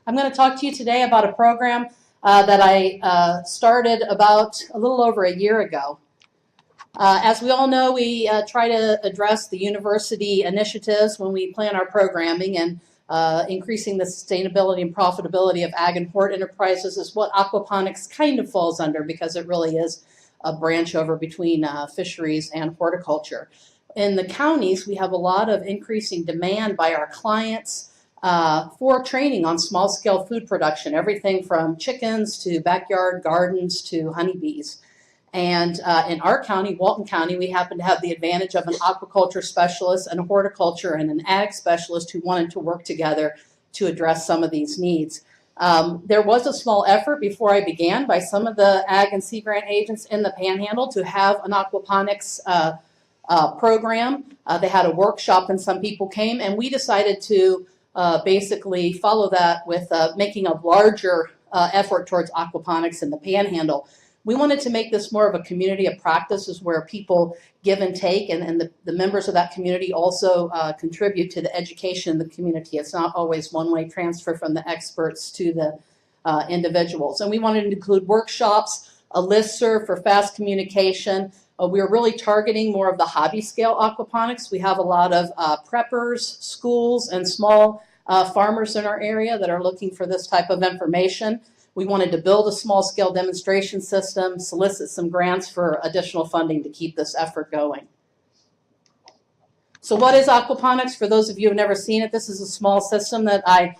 I'm going to talk to you today about a program that I started about a little over a year ago. As we all know, we try to address the university initiatives when we plan our programming, and increasing the sustainability and profitability of ag and hort enterprises is what aquaponics kind of falls under, because it really is a branch over between fisheries and horticulture. In the counties, we have a lot of increasing demand by our clients for training on small-scale food production, everything from chickens to backyard gardens to honeybees. And in our county, Walton County, we happen to have the advantage of an aquaculture specialist and a horticulture and an ag specialist who wanted to work together to address some of these needs. There was a small effort before I began by some of the ag and sea grant agents in the Panhandle to have an aquaponics program. They had a workshop and some people came, and we decided to basically follow that with making a larger effort towards aquaponics in the Panhandle. We wanted to make this more of a community of practices where people give and take, and the members of that community also contribute to the education of the community. It's not always one-way transfer from the experts to the individuals. And we wanted to include workshops, a listserv for fast communication. We are really targeting more of the hobby scale aquaponics. We have a lot of preppers, schools, and small farmers in our area that are looking for this type of information. We wanted to build a small-scale demonstration system, solicit some grants for additional funding to keep this effort going. So what is aquaponics? For those of you who have never seen it, this is a small system that I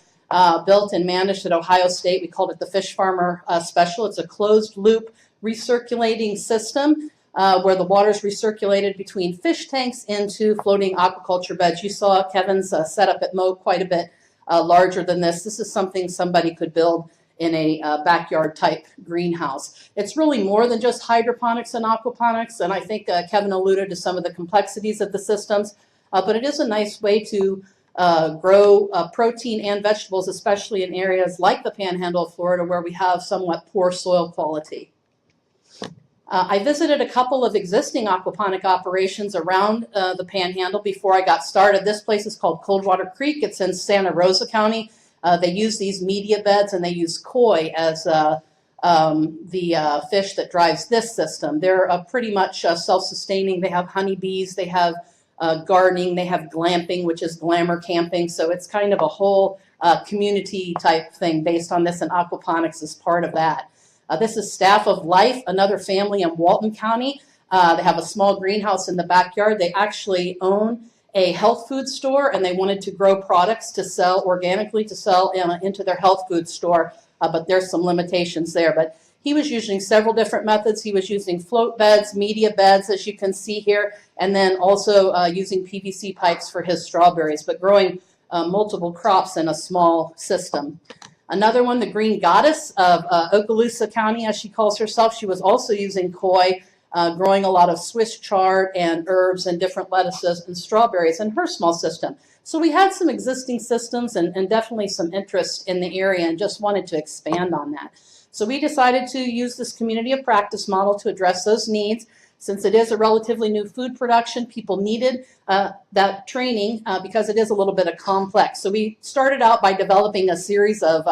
built and managed at Ohio State. We called it the Fish Farmer Special. It's a closed-loop recirculating system where the water is recirculated between fish tanks into floating aquaculture beds. You saw Kevin's setup at Moe quite a bit larger than this. This is something somebody could build in a backyard type greenhouse. It's really more than just hydroponics and aquaponics, and I think Kevin alluded to some of the complexities of the systems, but it is a nice way to grow protein and vegetables, especially in areas like the Panhandle of Florida where we have somewhat poor soil quality. I visited a couple of existing aquaponic operations around the Panhandle before I got started. This place is called Coldwater Creek. It's in Santa Rosa County. They use these media beds, and they use koi as the fish that drives this system. They're pretty much self-sustaining. They have honeybees, they have gardening, they have glamping, which is glamour camping. So it's kind of a whole community type thing based on this, and aquaponics is part of that. This is Staff of Life, another family in Walton County. They have a small greenhouse in the backyard. They actually own a health food store, and they wanted to grow products to sell organically, to sell into their health food store, but there's some limitations there. But he was using several different methods. He was using float beds, media beds, as you can see here, and then also using PVC pipes for his strawberries, but growing multiple crops in a small system. Another one, the Green Goddess of Okaloosa County, as she calls herself, she was also using koi, growing a lot of Swiss chard and herbs and different lettuces and strawberries in her small system. So we had some existing systems and definitely some interest in the area, and just wanted to expand on that. So we decided to use this community of practice model to address those needs. Since it is a relatively new food production, people needed that training because it is a little bit of complex. So we started out by developing a series of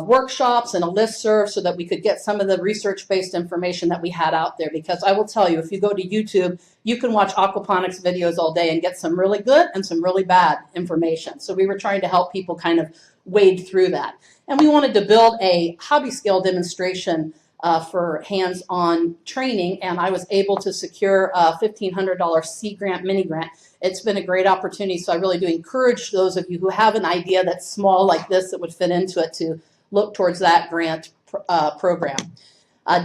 workshops and a listserv so that we could get some of the research-based information that we had out there. Because I will tell you, if you go to YouTube, you can watch aquaponics videos all day and get some really good and some really bad information. So we were trying to help people kind of wade through that. And we wanted to build a hobby scale demonstration for hands-on training, and I was able to secure a $1,500 Sea Grant mini grant. It's been a great opportunity, so I really do encourage those of you who have an idea that's small like this that would fit into it to look towards that grant program.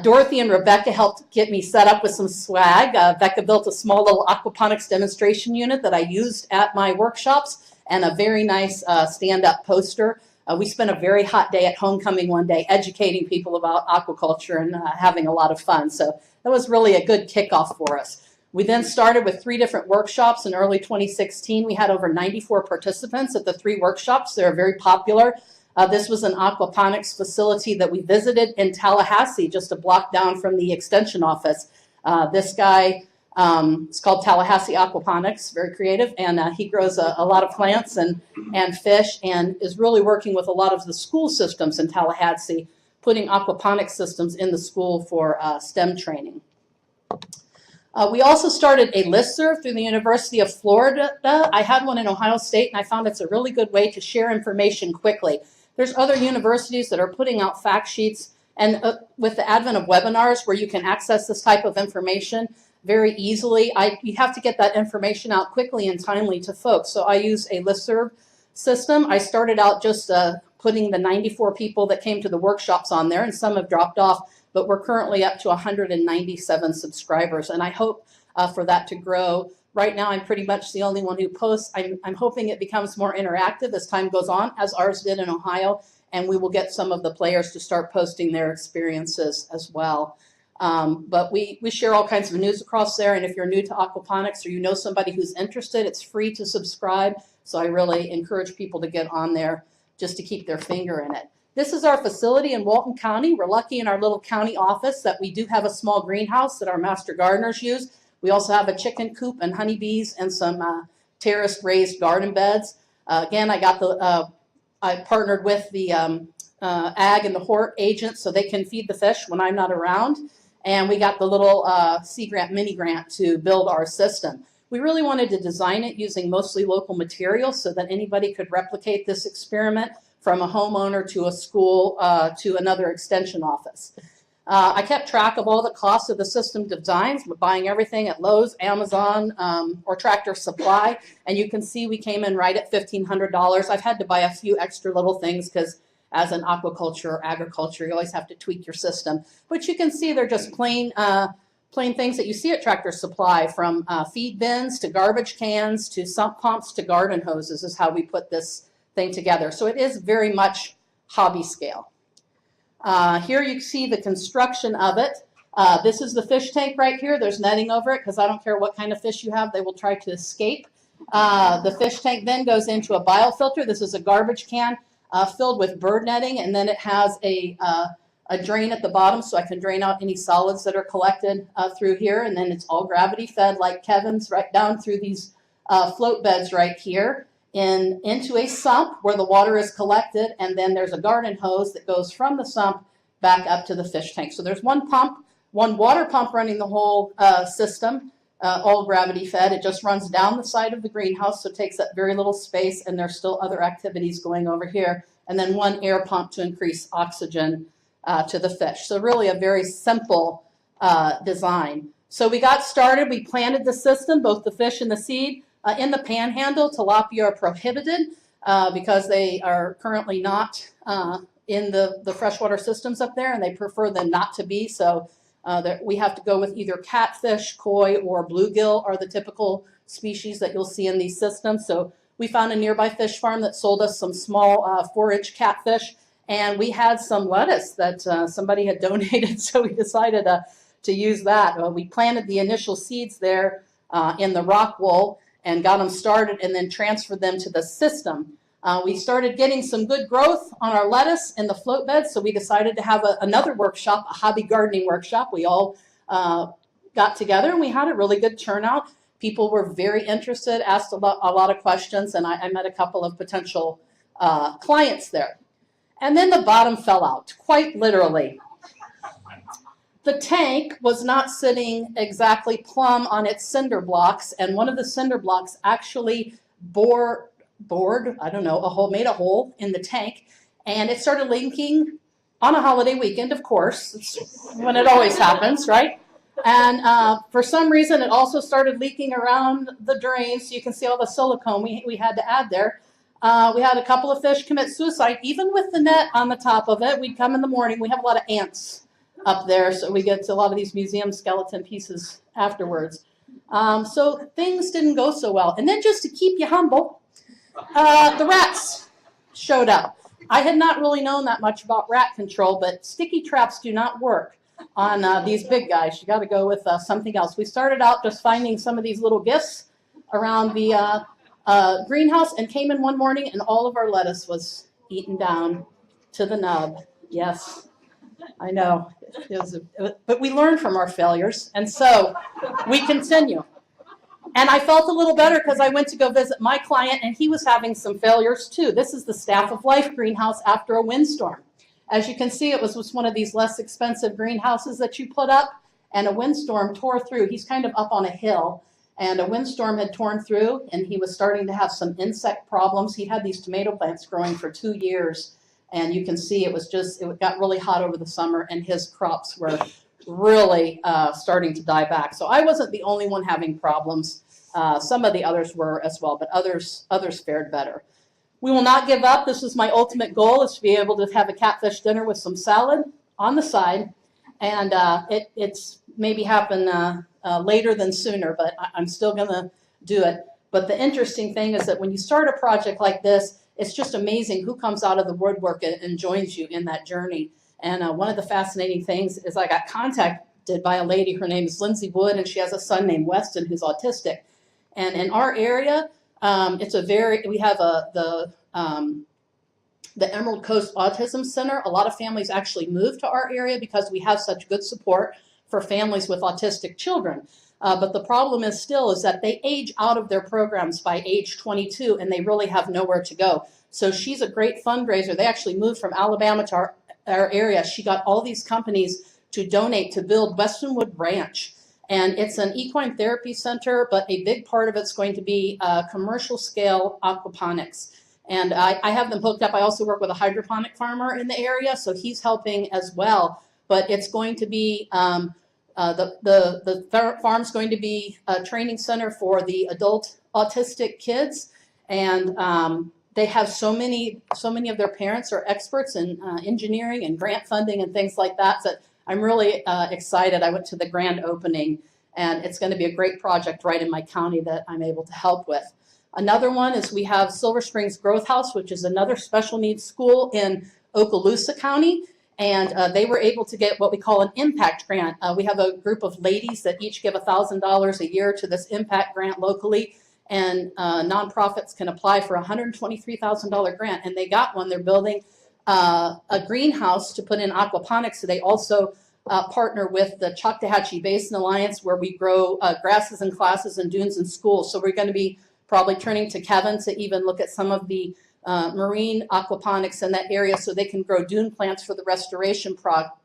Dorothy and Rebecca helped get me set up with some swag. Becca built a small little aquaponics demonstration unit that I used at my workshops, and a very nice stand-up poster. We spent a very hot day at homecoming one day educating people about aquaculture and having a lot of fun. So that was really a good kickoff for us. We then started with 3 different workshops in early 2016. We had over 94 participants at the 3 workshops. They're very popular. This was an aquaponics facility that we visited in Tallahassee, just a block down from the extension office. This guy It's called Tallahassee Aquaponics, very creative, and he grows a lot of plants and fish, and is really working with a lot of the school systems in Tallahassee, putting aquaponics systems in the school for STEM training. We also started a listserv through the University of Florida. I had one in Ohio State, and I found it's a really good way to share information quickly. There's other universities that are putting out fact sheets, and with the advent of webinars where you can access this type of information very easily, you have to get that information out quickly and timely to folks. So I use a listserv system. I started out just putting the 94 people that came to the workshops on there, and some have dropped off, but we're currently up to 197 subscribers, and I hope for that to grow. Right now, I'm pretty much the only one who posts. I'm hoping it becomes more interactive as time goes on, as ours did in Ohio, and we will get some of the players to start posting their experiences as well. But we share all kinds of news across there, and if you're new to aquaponics or you know somebody who's interested, it's free to subscribe, so I really encourage people to get on there just to keep their finger in it. This is our facility in Walton County. We're lucky in our little county office that we do have a small greenhouse that our master gardeners use. We also have a chicken coop and honeybees and some terraced raised garden beds. Again, I partnered with the ag and the hort agents so they can feed the fish when I'm not around. And we got the little Sea Grant mini grant to build our system. We really wanted to design it using mostly local materials so that anybody could replicate this experiment from a homeowner to a school to another extension office. I kept track of all the costs of the system designs, buying everything at Lowe's, Amazon, or Tractor Supply, and you can see we came in right at $1,500. I've had to buy a few extra little things because as an aquaculture or agriculture, you always have to tweak your system. But you can see they're just plain things that you see at Tractor Supply, from feed bins to garbage cans to sump pumps to garden hoses is how we put this thing together. So it is very much hobby scale. Here you see the construction of it. This is the fish tank right here. There's netting over it because I don't care what kind of fish you have, they will try to escape. The fish tank then goes into a biofilter. This is a garbage can filled with bird netting, and then it has a drain at the bottom so I can drain out any solids that are collected through here, and then it's all gravity fed like Kevin's right down through these float beds right here into a sump where the water is collected, and then there's a garden hose that goes from the sump back up to the fish tank. So there's one pump, one water pump running the whole system, all gravity fed. It just runs down the side of the greenhouse, so it takes up very little space, and there's still other activities going over here. And then one air pump to increase oxygen to the fish. So really a very simple design. So we got started, we planted the system, both the fish and the seed. In the Panhandle, tilapia are prohibited because they are currently not in the freshwater systems up there, and they prefer them not to be. So that we have to go with either catfish, koi, or bluegill are the typical species that you'll see in these systems. So we found a nearby fish farm that sold us some small 4-inch catfish, and we had some lettuce that somebody had donated, so we decided to use that. We planted the initial seeds there in the rock wool and got them started and then transferred them to the system. We started getting some good growth on our lettuce in the float beds, so we decided to have another workshop, a hobby gardening workshop. We all got together and we had a really good turnout. People were very interested, asked a lot of questions, and I met a couple of potential clients there. And then the bottom fell out, quite literally. The tank was not sitting exactly plumb on its cinder blocks, and one of the cinder blocks actually bored, I don't know, made a hole in the tank, and it started leaking on a holiday weekend, of course. It's when it always happens, right? And for some reason, it also started leaking around the drains, so you can see all the silicone we had to add there. We had a couple of fish commit suicide, even with the net on the top of it. We'd come in the morning. We have a lot of ants up there, so we get to a lot of these museum skeleton pieces afterwards. So things didn't go so well. And then just to keep you humble, the rats showed up. I had not really known that much about rat control, but sticky traps do not work on these big guys. You got to go with something else. We started out just finding some of these little gifts around the greenhouse and came in one morning and all of our lettuce was eaten down to the nub. Yes. I know, but we learn from our failures, and so we continue. And I felt a little better because I went to go visit my client, and he was having some failures too. This is the Staff of Life greenhouse after a windstorm. As you can see, it was one of these less expensive greenhouses that you put up, and a windstorm tore through. He's kind of up on a hill, and a windstorm had torn through, and he was starting to have some insect problems. He had these tomato plants growing for 2 years, and you can see it got really hot over the summer, and his crops were really starting to die back. So I wasn't the only one having problems. Some of the others were as well, but others fared better. We will not give up. This is my ultimate goal, is to be able to have a catfish dinner with some salad on the side. And it's maybe happen later than sooner, but I'm still going to do it. But the interesting thing is that when you start a project like this, it's just amazing who comes out of the woodwork and joins you in that journey. And one of the fascinating things is I got contacted by a lady. Her name is Lindsay Wood, and she has a son named Weston who's autistic. And in our area, we have the Emerald Coast Autism Center. A lot of families actually move to our area because we have such good support for families with autistic children. But the problem is that they age out of their programs by age 22, and they really have nowhere to go. So she's a great fundraiser. They actually moved from Alabama to our area. She got all these companies to donate to build Westonwood Ranch. And it's an equine therapy center, but a big part of it's going to be commercial scale aquaponics. And I have them hooked up. I also work with a hydroponic farmer in the area, so he's helping as well. But it's going to be, the farm's going to be a training center for the adult autistic kids. And they have so many of their parents are experts in engineering and grant funding and things like that. So I'm really excited. I went to the grand opening, and it's going to be a great project right in my county that I'm able to help with. Another one is we have Silver Springs Growth House, which is another special needs school in Okaloosa County, and they were able to get what we call an impact grant. We have a group of ladies that each give $1,000 a year to this impact grant locally, and nonprofits can apply for a $123,000 grant, and they got one. They're building a greenhouse to put in aquaponics. So they also partner with the Choctawhatchee Basin Alliance, where we grow grasses and classes and dunes in schools. So we're going to be probably turning to Kevin to even look at some of the marine aquaponics in that area, so they can grow dune plants for the restoration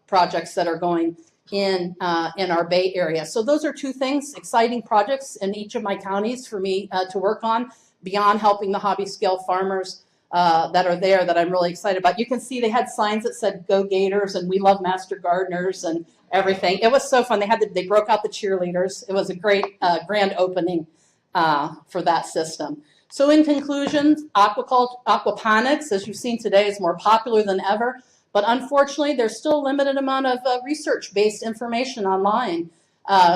projects that are going in our Bay Area. So those are two things, exciting projects in each of my counties for me to work on, beyond helping the hobby scale farmers that are there, that I'm really excited about. You can see they had signs that said "Go Gators" and "We love Master Gardeners" and everything. It was so fun. They broke out the cheerleaders. It was a great grand opening for that system. So in conclusion, aquaponics, as you've seen today, is more popular than ever. But unfortunately, there's still a limited amount of research-based information online.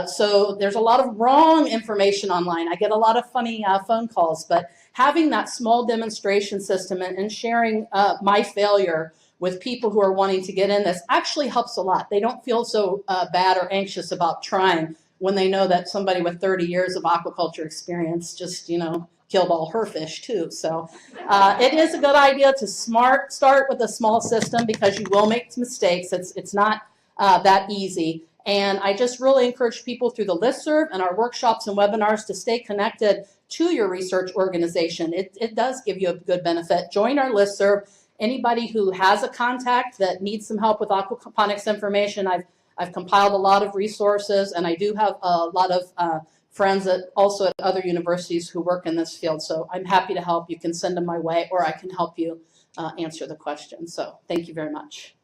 So there's a lot of wrong information online. I get a lot of funny phone calls, but having that small demonstration system and sharing my failure with people who are wanting to get in this actually helps a lot. They don't feel so bad or anxious about trying when they know that somebody with 30 years of aquaculture experience just, killed all her fish too. So it is a good idea to start with a small system, because you will make mistakes. It's not that easy. And I just really encourage people through the listserv and our workshops and webinars to stay connected to your research organization. It does give you a good benefit. Join our listserv. Anybody who has a contact that needs some help with aquaponics information, I've compiled a lot of resources, and I do have a lot of friends also at other universities who work in this field. So I'm happy to help. You can send them my way, or I can help you answer the question. So thank you very much.